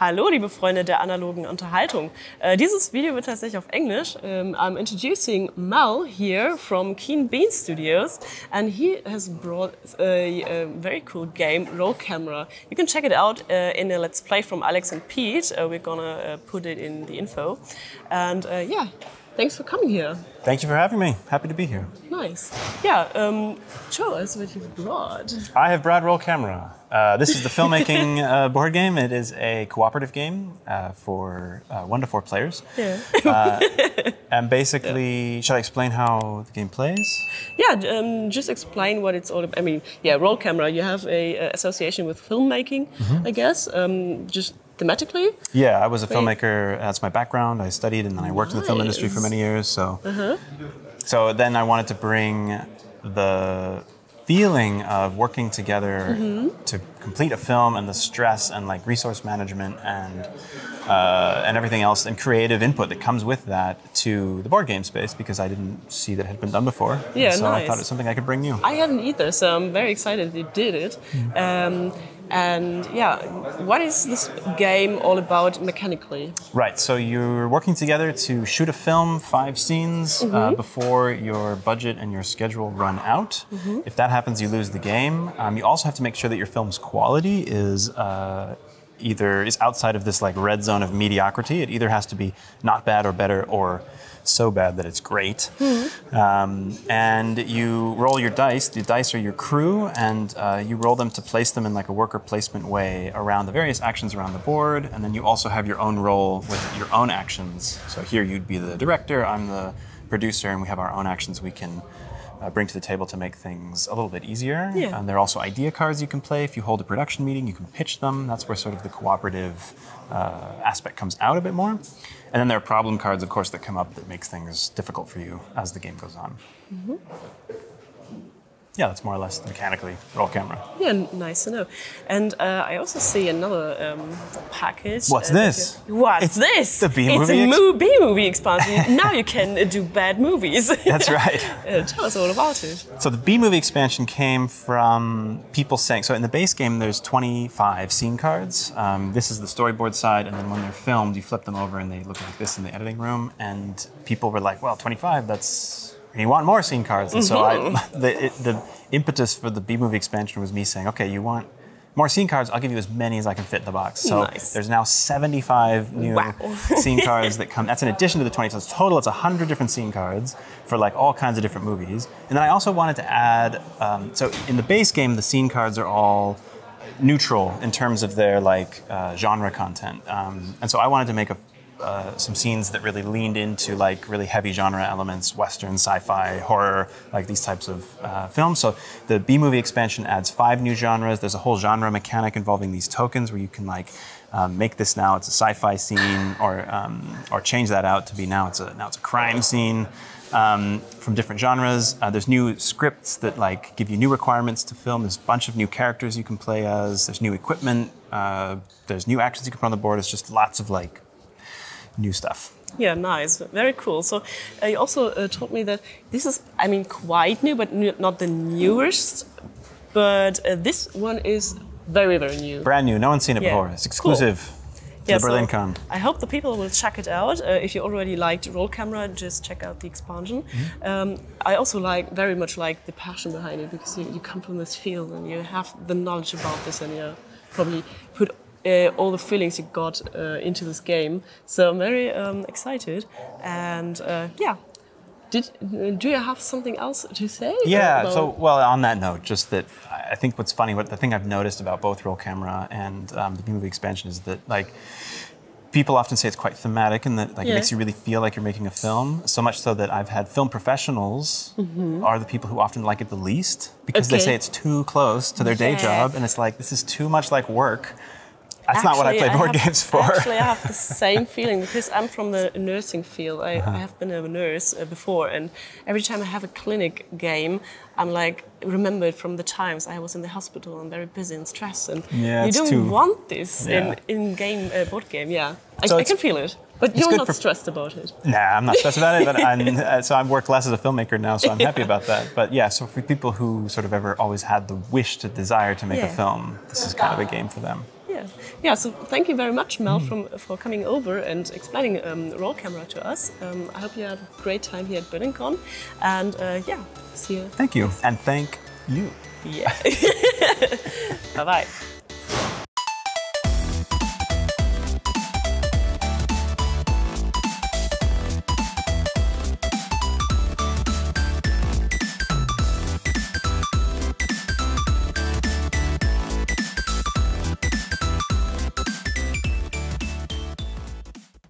Hallo, liebe Freunde der analogen Unterhaltung. Dieses Video wird tatsächlich auf Englisch. I'm introducing Mel here from Keen Bean Studios, and he has brought a very cool game, Roll Camera. You can check it out in a Let's Play from Alex and Pete. We're gonna put it in the info. And yeah, thanks for coming here. Thank you for having me. Happy to be here. Nice. Yeah, show us what you've brought. I have brought Roll Camera. This is the filmmaking board game. It is a cooperative game for 1 to 4 players. Yeah. And basically, should I explain how the game plays? Yeah, just explain what it's all about. I mean, yeah, Roll Camera, you have a association with filmmaking, I guess, just thematically? Yeah, I was a filmmaker. That's my background. I studied and then I worked in the film industry for many years. So then I wanted to bring the feeling of working together to complete a film and the stress and like resource management and everything else and creative input that comes with that to the board game space, because I didn't see that it had been done before. Yeah, so nice. I thought it was something I could bring you. I hadn't either, so I'm very excited you did it. And yeah, what is this game all about mechanically? Right, so you're working together to shoot a film, 5 scenes, before your budget and your schedule run out. If that happens, you lose the game. You also have to make sure that your film's quality is either outside of this like red zone of mediocrity. It either has to be not bad or better, or so bad that it's great. And you roll your dice. The dice are your crew, and you roll them to place them in like a worker placement way around the various actions around the board. And then you also have your own roll with your own actions. So here you'd be the director, I'm the producer, and we have our own actions we can bring to the table to make things a little bit easier. Yeah. And there are also idea cards you can play. If you hold a production meeting, you can pitch them. That's where sort of the cooperative aspect comes out a bit more. And then there are problem cards, of course, that come up that makes things difficult for you as the game goes on. Yeah, that's more or less mechanically Roll Camera. Yeah, nice to know. And I also see another package. What's this? What's this? The B-movie. It's a B-movie expansion. Now you can do bad movies. That's right. Tell us all about it. So the B-movie expansion came from people saying, so in the base game there's 25 scene cards. This is the storyboard side, and then when they're filmed, you flip them over and they look like this in the editing room. And people were like, well, 25, that's... You want more scene cards. And so the impetus for the B-movie expansion was me saying, okay, you want more scene cards, I'll give you as many as I can fit in the box. So there's now 75 new scene cards that come. That's in addition to the 20. So it's total, it's 100 different scene cards for like all kinds of different movies. And then I also wanted to add, so in the base game, the scene cards are all neutral in terms of their like genre content. And so I wanted to make some scenes that really leaned into like really heavy genre elements, Western, sci-fi, horror, like these types of films. So the B-movie expansion adds 5 new genres. There's a whole genre mechanic involving these tokens where you can like make this now it's a sci-fi scene, or change that out to be now it's a crime scene from different genres. There's new scripts that like give you new requirements to film. There's a bunch of new characters you can play as. There's new equipment. There's new actions you can put on the board. It's just lots of like new stuff. Yeah, nice. Very cool. So you also told me that this is, I mean, quite new, but not the newest. But this one is very, very new. Brand new. No one's seen it before. It's exclusive to the Berlin Con. I hope the people will check it out. If you already liked Roll Camera, just check out the expansion. I also very much like the passion behind it, because you come from this field and you have the knowledge about this, and you probably put all the feelings you got into this game. So I'm very excited. And yeah, do you have something else to say? Yeah, so, well, on that note, just that I think what's funny, the thing I've noticed about both Roll Camera and the B-movie expansion is that, like, people often say it's quite thematic and that like it makes you really feel like you're making a film. So much so that I've had film professionals are the people who often like it the least, because they say it's too close to their day job, and it's like, this is too much like work. That's not what I play board games for. Actually, I have the same feeling, because I'm from the nursing field. I have been a nurse before, and every time I have a clinic game, I'm like, remembered from the times I was in the hospital and very busy and stressed, and you don't want this in game board game. Yeah, so I can feel it. But you're not stressed about it. Nah, I'm not stressed about it. But so I've worked less as a filmmaker now, so I'm happy about that. But yeah, so for people who sort of always had the wish to desire to make a film, this is kind of a game for them. Yeah. Yeah, so thank you very much, Mel, for coming over and explaining roll camera to us. I hope you have a great time here at BerlinCon, and yeah, see you. Thank you, and thank you. Yeah. Bye-bye.